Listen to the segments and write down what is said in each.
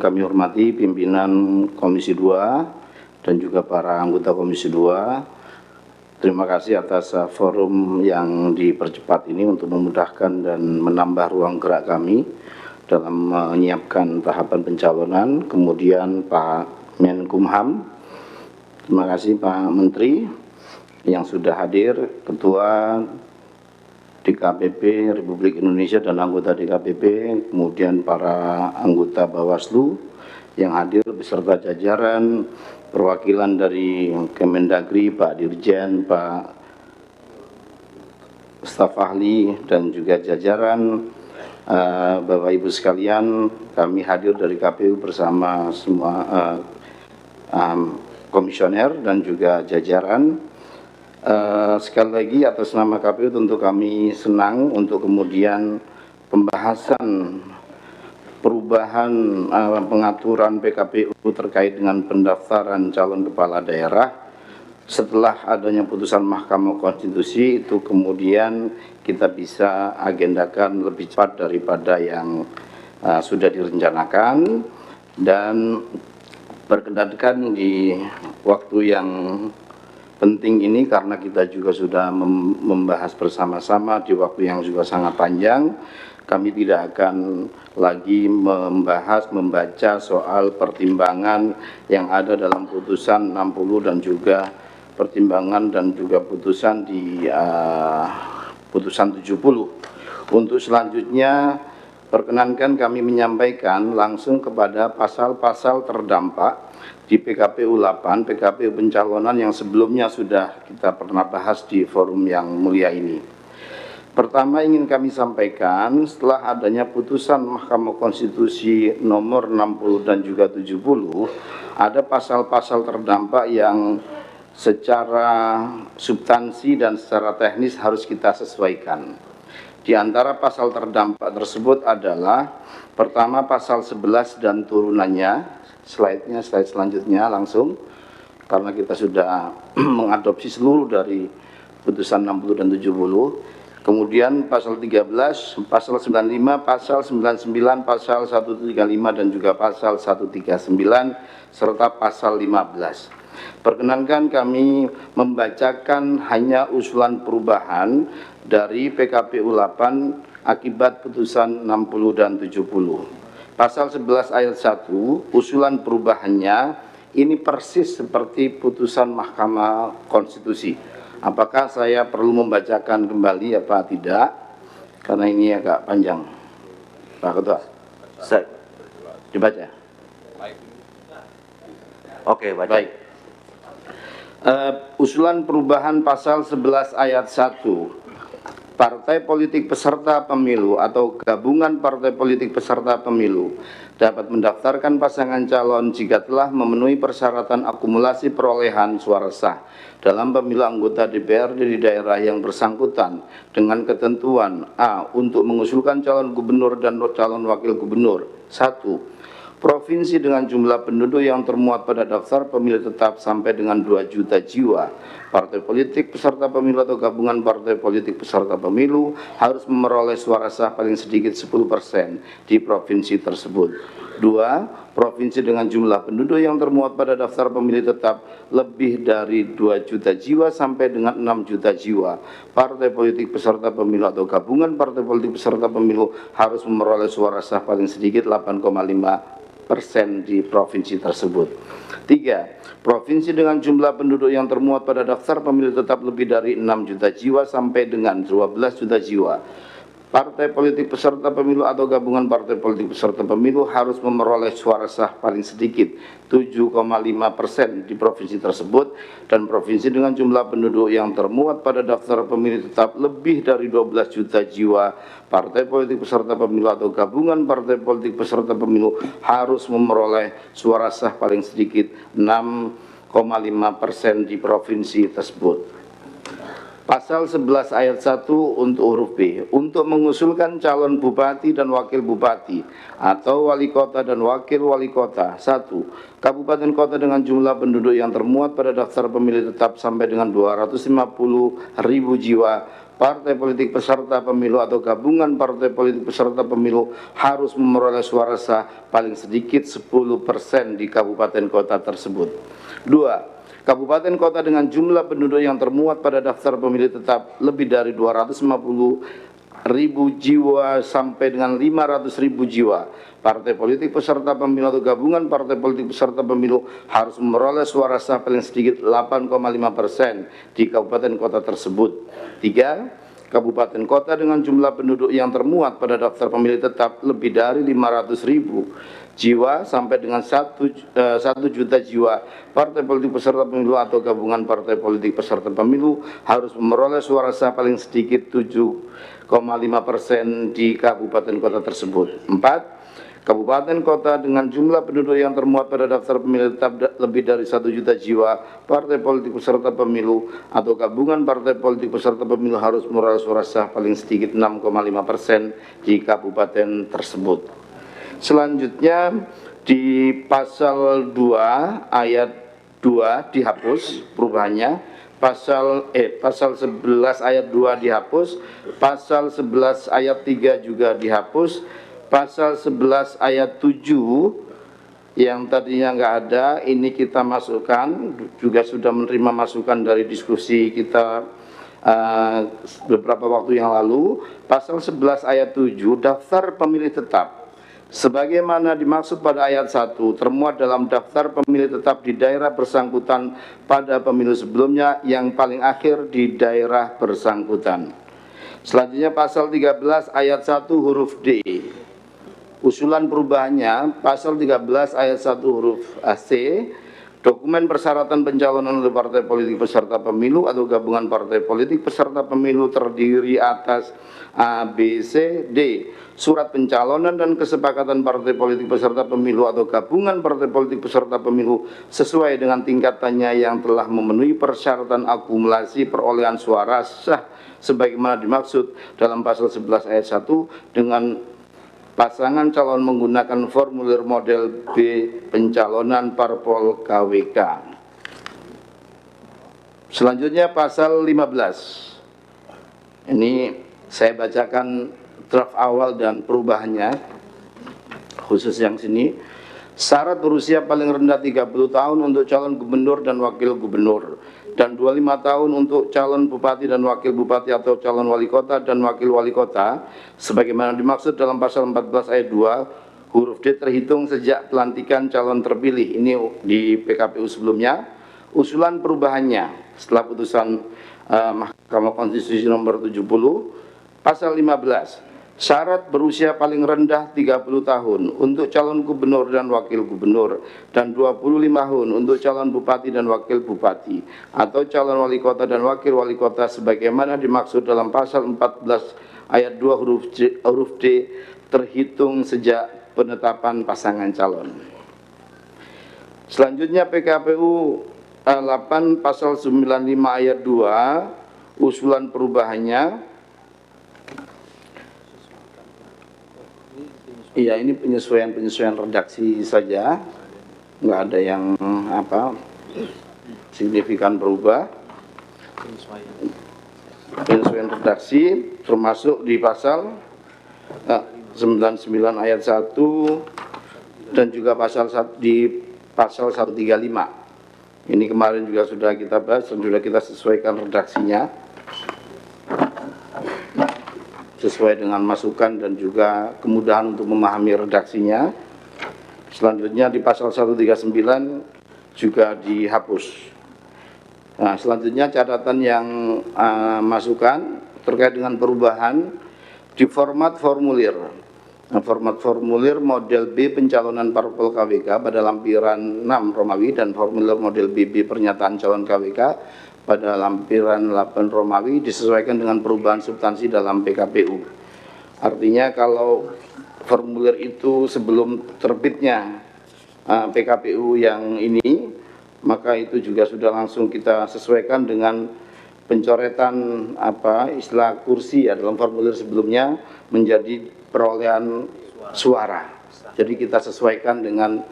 Kami hormati pimpinan Komisi 2 dan juga para anggota Komisi 2. Terima kasih atas forum yang dipercepat ini untuk memudahkan dan menambah ruang gerak kami dalam menyiapkan tahapan pencalonan. Kemudian Pak Menkumham, terima kasih Pak Menteri yang sudah hadir, Ketua DKPP Republik Indonesia dan anggota DKPP, kemudian para anggota Bawaslu yang hadir beserta jajaran, perwakilan dari Kemendagri, Pak Dirjen, Pak staf ahli, dan juga jajaran. Bapak Ibu sekalian, kami hadir dari KPU bersama semua komisioner dan juga jajaran. Sekali lagi atas nama KPU tentu kami senang untuk kemudian pembahasan perubahan pengaturan PKPU terkait dengan pendaftaran calon kepala daerah setelah adanya putusan Mahkamah Konstitusi itu kemudian kita bisa agendakan lebih cepat daripada yang sudah direncanakan dan berkenan di waktu yang penting ini karena kita juga sudah membahas bersama-sama di waktu yang juga sangat panjang. Kami tidak akan lagi membaca soal pertimbangan yang ada dalam putusan 60 dan juga pertimbangan dan juga putusan di putusan 70. Untuk selanjutnya perkenankan kami menyampaikan langsung kepada pasal-pasal terdampak di PKPU 8, PKPU pencalonan yang sebelumnya sudah kita pernah bahas di forum yang mulia ini. Pertama ingin kami sampaikan setelah adanya putusan Mahkamah Konstitusi nomor 60 dan juga 70, ada pasal-pasal terdampak yang secara substansi dan secara teknis harus kita sesuaikan. Di antara pasal terdampak tersebut adalah pertama pasal 11 dan turunannya. Slide selanjutnya langsung, karena kita sudah mengadopsi seluruh dari putusan 60 dan 70. Kemudian pasal 13, pasal 95, pasal 99, pasal 135 dan juga pasal 139 serta pasal 15. Perkenankan kami membacakan hanya usulan perubahan dari PKPU 8 akibat putusan 60 dan 70. Pasal 11 ayat 1, usulan perubahannya ini persis seperti putusan Mahkamah Konstitusi. Apakah saya perlu membacakan kembali apa tidak? Karena ini agak panjang. Pak Ketua, saya dibaca. Oke, baca. Baik. Usulan perubahan pasal 11 ayat 1. Partai politik peserta pemilu atau gabungan partai politik peserta pemilu dapat mendaftarkan pasangan calon jika telah memenuhi persyaratan akumulasi perolehan suara sah dalam pemilu anggota DPRD di daerah yang bersangkutan dengan ketentuan A. Untuk mengusulkan calon gubernur dan calon wakil gubernur. 1. Provinsi dengan jumlah penduduk yang termuat pada daftar pemilih tetap sampai dengan 2 juta jiwa. Partai politik peserta pemilu atau gabungan partai politik peserta pemilu harus memperoleh suara sah paling sedikit 10% di provinsi tersebut. 2. Provinsi dengan jumlah penduduk yang termuat pada daftar pemilih tetap lebih dari 2 juta jiwa sampai dengan 6 juta jiwa. Partai politik peserta pemilu atau gabungan partai politik peserta pemilu harus memperoleh suara sah paling sedikit 8,5% di provinsi tersebut. 3. Provinsi dengan jumlah penduduk yang termuat pada daftar pemilih tetap lebih dari 6 juta jiwa sampai dengan 12 juta jiwa. Partai politik peserta pemilu atau gabungan partai politik peserta pemilu harus memperoleh suara sah paling sedikit 7,5% di provinsi tersebut, dan provinsi dengan jumlah penduduk yang termuat pada daftar pemilih tetap lebih dari 12 juta jiwa. Partai politik peserta pemilu atau gabungan partai politik peserta pemilu harus memperoleh suara sah paling sedikit 6,5% di provinsi tersebut. Pasal 11 ayat 1 untuk huruf B, untuk mengusulkan calon bupati dan wakil bupati atau wali kota dan wakil wali kota. 1. Kabupaten kota dengan jumlah penduduk yang termuat pada daftar pemilih tetap sampai dengan 250.000 jiwa. Partai politik peserta pemilu atau gabungan partai politik peserta pemilu harus memperoleh suara sah paling sedikit 10% di kabupaten kota tersebut. 2. Kabupaten kota dengan jumlah penduduk yang termuat pada daftar pemilih tetap lebih dari 250.000 jiwa sampai dengan 500.000 jiwa. Partai politik peserta pemilu atau gabungan partai politik peserta pemilu harus memperoleh suara sah paling sedikit 8,5% di kabupaten kota tersebut. 3. Kabupaten kota dengan jumlah penduduk yang termuat pada daftar pemilih tetap lebih dari 500.000 jiwa sampai dengan 1 juta jiwa. Partai politik peserta pemilu atau gabungan partai politik peserta pemilu harus memperoleh suara sah paling sedikit 7,5% di kabupaten kota tersebut. 4. Kabupaten kota dengan jumlah penduduk yang termuat pada daftar pemilih tetap lebih dari 1 juta jiwa, partai politik peserta pemilu atau gabungan partai politik peserta pemilu harus memperoleh suara sah paling sedikit 6,5% di kabupaten tersebut. Selanjutnya di pasal 2 ayat 2 dihapus perubahannya, pasal 11 ayat 2 dihapus, pasal 11 ayat 3 juga dihapus, pasal 11 ayat 7 yang tadinya enggak ada ini kita masukkan, juga sudah menerima masukan dari diskusi kita beberapa waktu yang lalu. Pasal 11 ayat 7 daftar pemilih tetap sebagaimana dimaksud pada ayat 1 termuat dalam daftar pemilih tetap di daerah bersangkutan pada pemilu sebelumnya yang paling akhir di daerah bersangkutan. Selanjutnya pasal 13 ayat 1 huruf D. Usulan perubahannya pasal 13 ayat 1 huruf C. Dokumen persyaratan pencalonan oleh partai politik peserta pemilu atau gabungan partai politik peserta pemilu terdiri atas A, B, C, D. Surat pencalonan dan kesepakatan partai politik peserta pemilu atau gabungan partai politik peserta pemilu sesuai dengan tingkatannya yang telah memenuhi persyaratan akumulasi perolehan suara sah sebagaimana dimaksud dalam pasal 11 ayat 1 dengan pasangan calon menggunakan formulir model B pencalonan parpol KWK. Selanjutnya pasal 15. Ini saya bacakan draft awal dan perubahannya, khusus yang sini. Syarat berusia paling rendah 30 tahun untuk calon gubernur dan wakil gubernur, dan 25 tahun untuk calon bupati dan wakil bupati atau calon wali kota dan wakil wali kota sebagaimana dimaksud dalam pasal 14 ayat 2 huruf D terhitung sejak pelantikan calon terpilih. Ini di PKPU sebelumnya. Usulan perubahannya setelah putusan Mahkamah Konstitusi nomor 70, pasal 15. Syarat berusia paling rendah 30 tahun untuk calon gubernur dan wakil gubernur, dan 25 tahun untuk calon bupati dan wakil bupati atau calon wali kota dan wakil wali kota sebagaimana dimaksud dalam pasal 14 ayat 2 huruf D terhitung sejak penetapan pasangan calon. Selanjutnya PKPU 8 pasal 95 ayat 2 usulan perubahannya. Iya, ini penyesuaian redaksi saja, nggak ada yang signifikan berubah. Penyesuaian redaksi termasuk di pasal 99 ayat 1 dan juga di pasal 135. Ini kemarin juga sudah kita bahas dan sudah kita sesuaikan redaksinya sesuai dengan masukan dan juga kemudahan untuk memahami redaksinya. Selanjutnya di pasal 139 juga dihapus. Nah, selanjutnya catatan yang masukan terkait dengan perubahan di format formulir. Nah, format formulir model B pencalonan parpol KWK pada lampiran 6 Romawi dan formulir model BB pernyataan calon KWK pada lampiran 8 Romawi disesuaikan dengan perubahan substansi dalam PKPU. Artinya kalau formulir itu sebelum terbitnya PKPU yang ini, maka itu juga sudah langsung kita sesuaikan dengan pencoretan istilah kursi ya dalam formulir sebelumnya menjadi perolehan suara. Jadi kita sesuaikan dengan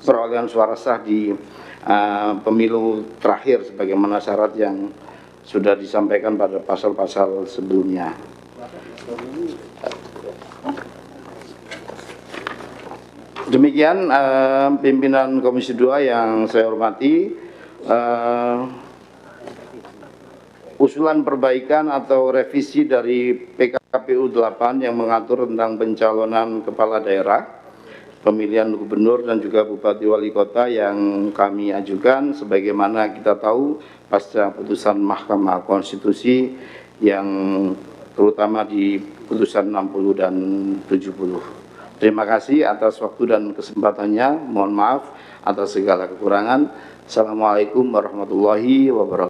perolehan suara sah di pemilu terakhir sebagaimana syarat yang sudah disampaikan pada pasal-pasal sebelumnya. Demikian pimpinan Komisi 2 yang saya hormati, usulan perbaikan atau revisi dari PKPU 8 yang mengatur tentang pencalonan kepala daerah, pemilihan gubernur dan juga bupati wali kota yang kami ajukan sebagaimana kita tahu pasca putusan Mahkamah Konstitusi yang terutama di putusan 60 dan 70. Terima kasih atas waktu dan kesempatannya. Mohon maaf atas segala kekurangan. Assalamualaikum warahmatullahi wabarakatuh.